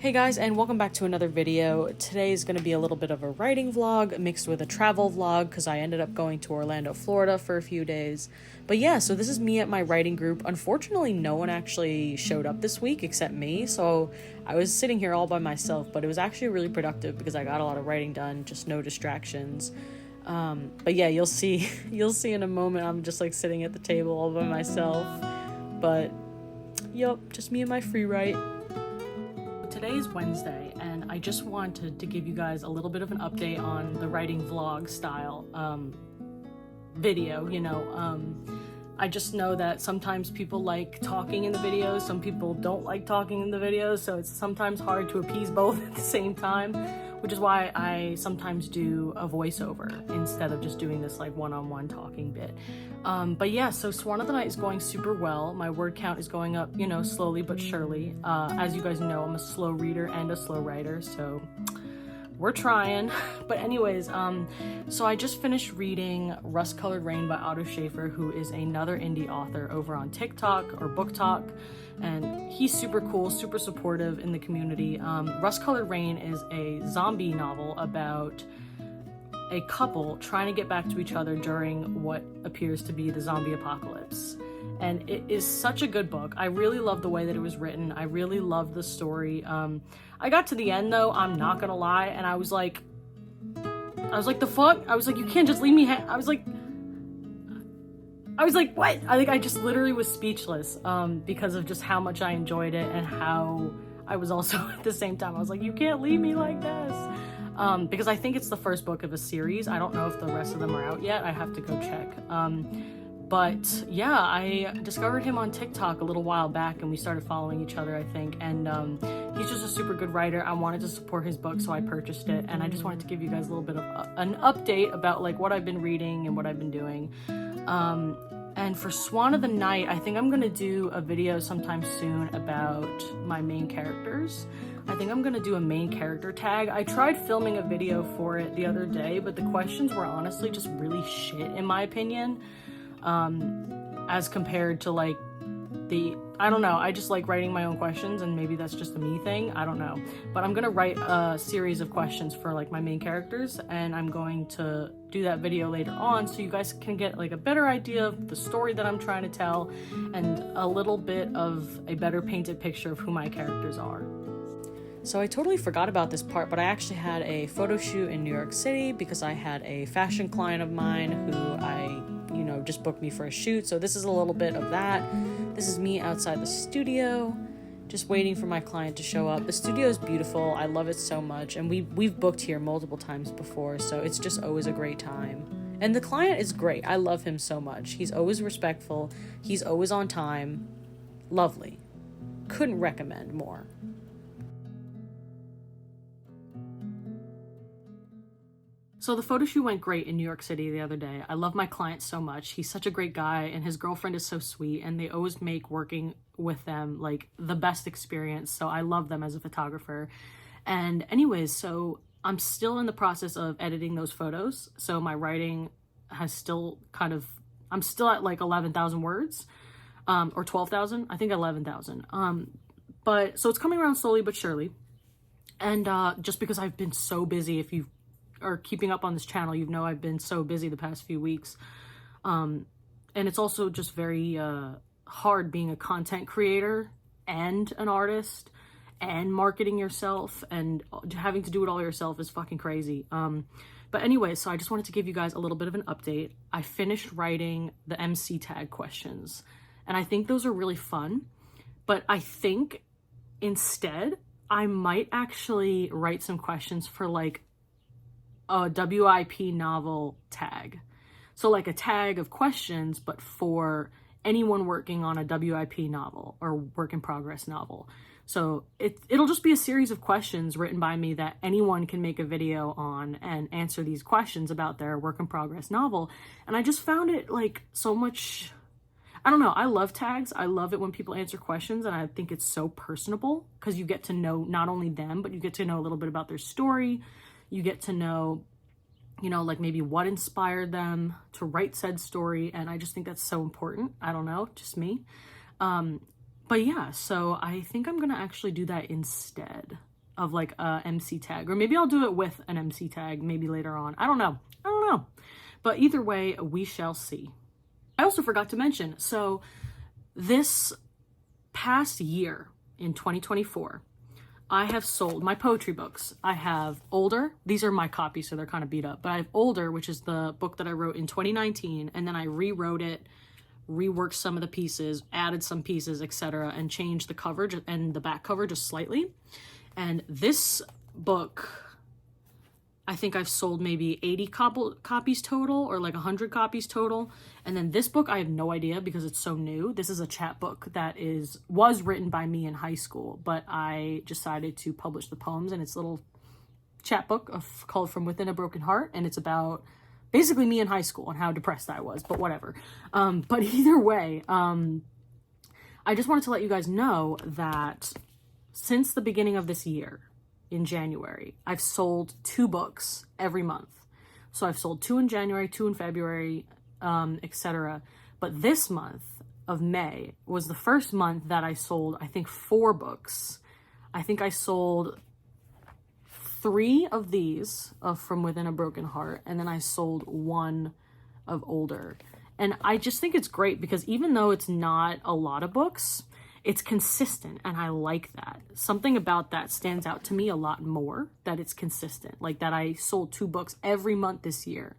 Hey guys, and welcome back to another video. Today is going to be a little bit of a writing vlog mixed with a travel vlog because I ended up going to Orlando, Florida for a few days. But yeah, so this is me at my writing group. Unfortunately, no one actually showed up this week except me, so I was sitting here all by myself, but it was actually really productive because I got a lot of writing done, just no distractions. But yeah, you'll see in a moment I'm just like sitting at the table all by myself. But yep, just me and my free write. Today is Wednesday, and I just wanted to give you guys a little bit of an update on the writing vlog style video. I just know that sometimes people like talking in the videos, some people don't like talking in the videos, so it's sometimes hard to appease both at the same time, which is why I sometimes do a voiceover instead of just doing this like one-on-one talking bit. But yeah, so Swan of the Night is going super well. My word count is going up, slowly but surely. As you guys know, I'm a slow reader and a slow writer, so we're trying. But anyways, so I just finished reading Rust-Colored Rain by Otto Schaefer, who is another indie author over on TikTok or Book Talk, and he's super cool, super supportive in the community. Rust-Colored Rain is a zombie novel about a couple trying to get back to each other during what appears to be the zombie apocalypse. And it is such a good book. I really love the way that it was written. I really love the story. I got to the end though, I'm not gonna lie, and I was like, the fuck? I was like, you can't just leave me I was like, what? I think I just literally was speechless because of just how much I enjoyed it and how I was also at the same time, I was like, you can't leave me like this. Because I think it's the first book of a series. I don't know if the rest of them are out yet. I have to go check. But yeah, I discovered him on TikTok a little while back and we started following each other, I think. And he's just a super good writer. I wanted to support his book, so I purchased it. And I just wanted to give you guys a little bit of an update about like what I've been reading and what I've been doing. And for Swan of the Night, I think I'm gonna do a video sometime soon about my main characters. I think I'm gonna do a main character tag. I tried filming a video for it the other day, but the questions were honestly just really shit in my opinion. As compared to like I don't know, I just like writing my own questions, and maybe that's just a me thing, I don't know. But I'm gonna write a series of questions for like my main characters, and I'm going to do that video later on so you guys can get like a better idea of the story that I'm trying to tell and a little bit of a better painted picture of who my characters are. So I totally forgot about this part, but I actually had a photo shoot in New York City because I had a fashion client of mine who just booked me for a shoot. So this is a little bit of that. This is me outside the studio, just waiting for my client to show up. The studio is beautiful. I love it so much. And we've booked here multiple times before, so it's just always a great time. And the client is great. I love him so much. He's always respectful. He's always on time. Lovely. Couldn't recommend more. So the photo shoot went great in New York City the other day. I love my client so much. He's such a great guy, and his girlfriend is so sweet, and they always make working with them like the best experience. So I love them as a photographer. And anyways, so I'm still in the process of editing those photos. So my writing has still I'm still at like 11,000 words, or 12,000, I think 11,000. But so it's coming around slowly but surely. And just because I've been so busy, if you are keeping up on this channel, I've been so busy the past few weeks. And it's also just very hard being a content creator and an artist and marketing yourself, and having to do it all yourself is fucking crazy. But anyway, so I just wanted to give you guys a little bit of an update. I finished writing the MC tag questions, and I think those are really fun. But I think instead, I might actually write some questions for like a WIP novel tag. So like a tag of questions, but for anyone working on a WIP novel or work in progress novel. So it'll just be a series of questions written by me that anyone can make a video on and answer these questions about their work in progress novel. And I just found it like so much, I don't know, I love tags. I love it when people answer questions, and I think it's so personable because you get to know not only them, but you get to know a little bit about their story. You get to know, like maybe what inspired them to write said story. And I just think that's so important. I don't know, just me. But yeah, so I think I'm gonna actually do that instead. of like a MC tag, or maybe I'll do it with an MC tag maybe later on. I don't know. But either way, we shall see. I also forgot to mention, so this past year in 2024, I have sold my poetry books. I have Older. These are my copies, so they're kind of beat up. But I have Older, which is the book that I wrote in 2019, and then I rewrote it, reworked some of the pieces, added some pieces, etc., and changed the cover and the back cover just slightly. And this book, I think I've sold maybe 80 copies total, or like 100 copies total. And then this book, I have no idea because it's so new. This is a chapbook that was written by me in high school, but I decided to publish the poems in its little chapbook called From Within a Broken Heart. And it's about basically me in high school and how depressed I was, but whatever. But either way, I just wanted to let you guys know that since the beginning of this year, in January, I've sold 2 books every month. So I've sold 2 in January, 2 in February, etc. But this month of May was the first month that I sold, I think, 4 books. I think I sold 3 of these of From Within a Broken Heart, and then I sold 1 of Older. And I just think it's great because even though it's not a lot of books, it's consistent, and I like that. Something about that stands out to me a lot more, that it's consistent. Like that I sold 2 books every month this year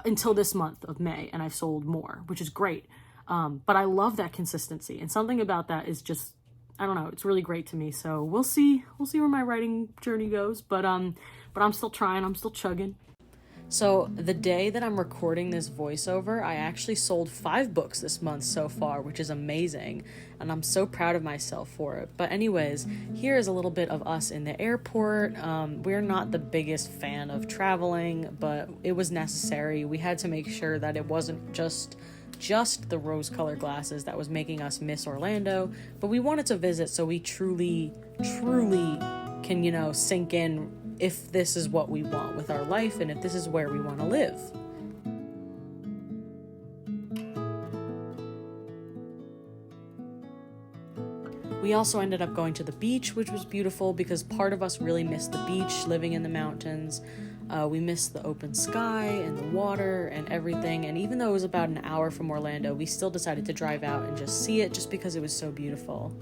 until this month of May, and I've sold more, which is great. But I love that consistency, and something about that is just, I don't know, it's really great to me. So we'll see where my writing journey goes, but I'm still trying, I'm still chugging. So the day that I'm recording this voiceover, I actually sold 5 books this month so far, which is amazing, and I'm so proud of myself for it. But anyways, here is a little bit of us in the airport. We're not the biggest fan of traveling, but it was necessary. We had to make sure that it wasn't just the rose-colored glasses that was making us miss Orlando, but we wanted to visit so we truly can, sink in if this is what we want with our life and if this is where we want to live. We also ended up going to the beach, which was beautiful because part of us really missed the beach, living in the mountains. We missed the open sky and the water and everything. And even though it was about an hour from Orlando, we still decided to drive out and just see it just because it was so beautiful.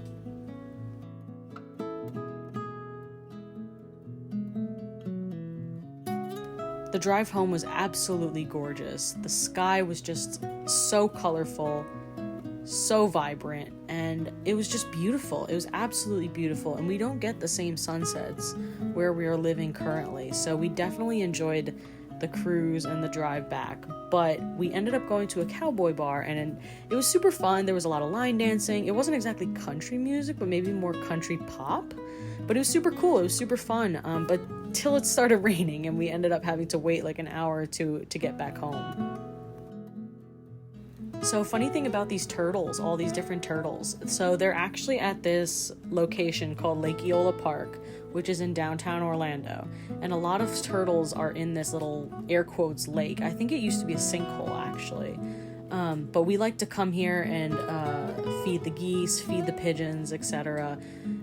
The drive home was absolutely gorgeous. The sky was just so colorful, so vibrant, and it was just beautiful. It was absolutely beautiful, and we don't get the same sunsets where we are living currently, so we definitely enjoyed the cruise and the drive back. But we ended up going to a cowboy bar, and it was super fun. There was a lot of line dancing. It wasn't exactly country music, but maybe more country pop, but it was super cool. It was super fun, but till it started raining, and we ended up having to wait like an hour or two to get back home. So funny thing about these turtles, all these different turtles. So they're actually at this location called Lake Eola Park, which is in downtown Orlando. And a lot of turtles are in this little air quotes lake. I think it used to be a sinkhole actually. But we like to come here and feed the geese, feed the pigeons, etc.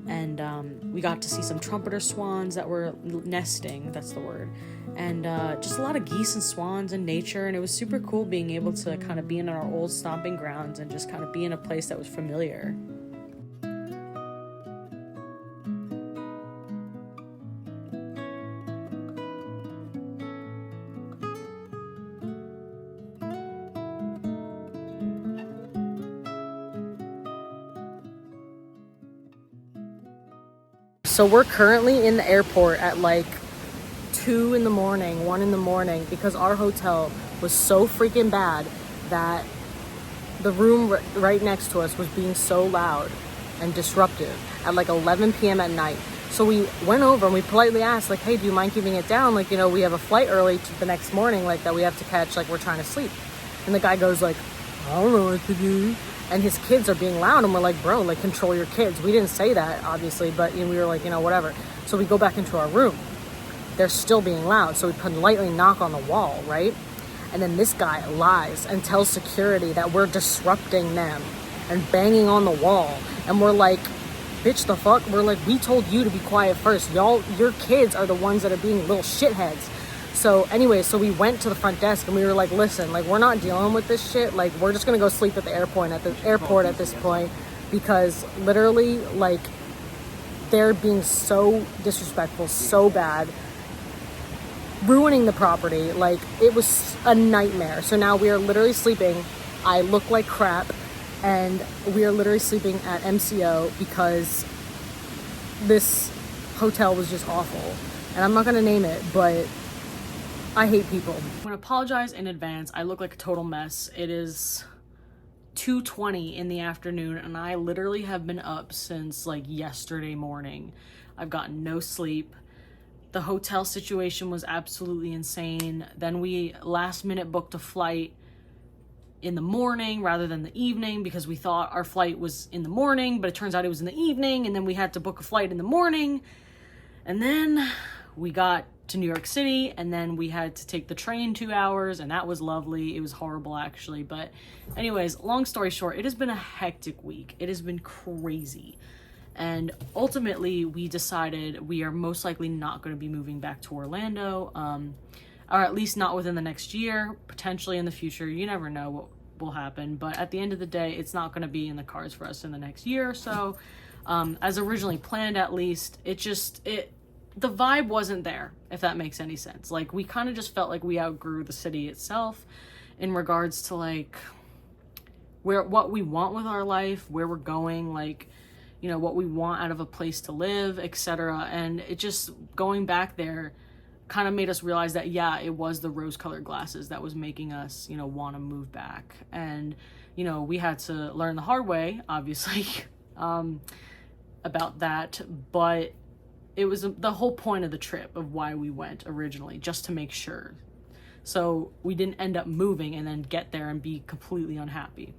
And we got to see some trumpeter swans that were nesting, that's the word. And just a lot of geese and swans in nature, and it was super cool being able to kind of be in our old stomping grounds and just kind of be in a place that was familiar. So we're currently in the airport at like 2 in the morning, 1 in the morning, because our hotel was so freaking bad that the room right next to us was being so loud and disruptive at like 11 p.m. at night. So we went over and we politely asked, like, hey, do you mind keeping it down? Like, we have a flight early the next morning, like, that we have to catch, like, we're trying to sleep. And the guy goes like, I don't know what to do. And his kids are being loud, and we're like, bro, like, control your kids. We didn't say that, obviously, but we were like, whatever. So we go back into our room. They're still being loud, so we politely knock on the wall, right? And then this guy lies and tells security that we're disrupting them and banging on the wall. And we're like, bitch, the fuck? We're like, we told you to be quiet first. Your kids are the ones that are being little shitheads. So anyway, so we went to the front desk and we were like, listen, like, we're not dealing with this shit. Like, we're just gonna go sleep at the airport at this point, because literally, like, they're being so disrespectful, so bad, ruining the property. Like, it was a nightmare. So now we are literally sleeping. I look like crap, and we are literally sleeping at MCO because this hotel was just awful. And I'm not gonna name it, but I hate people. I'm gonna apologize in advance. I look like a total mess. It is 2:20 in the afternoon, and I literally have been up since like yesterday morning. I've gotten no sleep. The hotel situation was absolutely insane. Then we last minute booked a flight in the morning rather than the evening, because we thought our flight was in the morning, but it turns out it was in the evening, and then we had to book a flight in the morning. And then we got to New York City, and then we had to take the train 2 hours, and that was lovely. It was horrible, actually. But anyways, long story short, it has been a hectic week. It has been crazy. And ultimately, we decided we are most likely not going to be moving back to Orlando, or at least not within the next year, potentially in the future. You never know what will happen. But at the end of the day, it's not going to be in the cards for us in the next year or so. As originally planned, at least, the vibe wasn't there, if that makes any sense. Like, we kind of just felt like we outgrew the city itself in regards to, like, what we want with our life, where we're going, like, you know, what we want out of a place to live, etc. And it just, going back there, kind of made us realize that, yeah, it was the rose-colored glasses that was making us, you know, want to move back. And, you know, we had to learn the hard way, obviously, about that, but it was the whole point of the trip of why we went originally, just to make sure. So we didn't end up moving and then get there and be completely unhappy.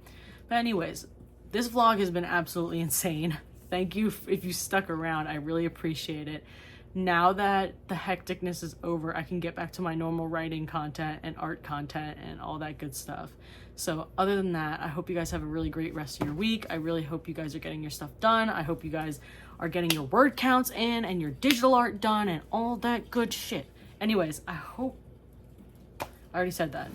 But anyways, this vlog has been absolutely insane. Thank you if you stuck around. I really appreciate it. Now that the hecticness is over, I can get back to my normal writing content and art content and all that good stuff. So other than that, I hope you guys have a really great rest of your week. I really hope you guys are getting your stuff done. I hope you guys are getting your word counts in and your digital art done and all that good shit. Anyways, I already said that.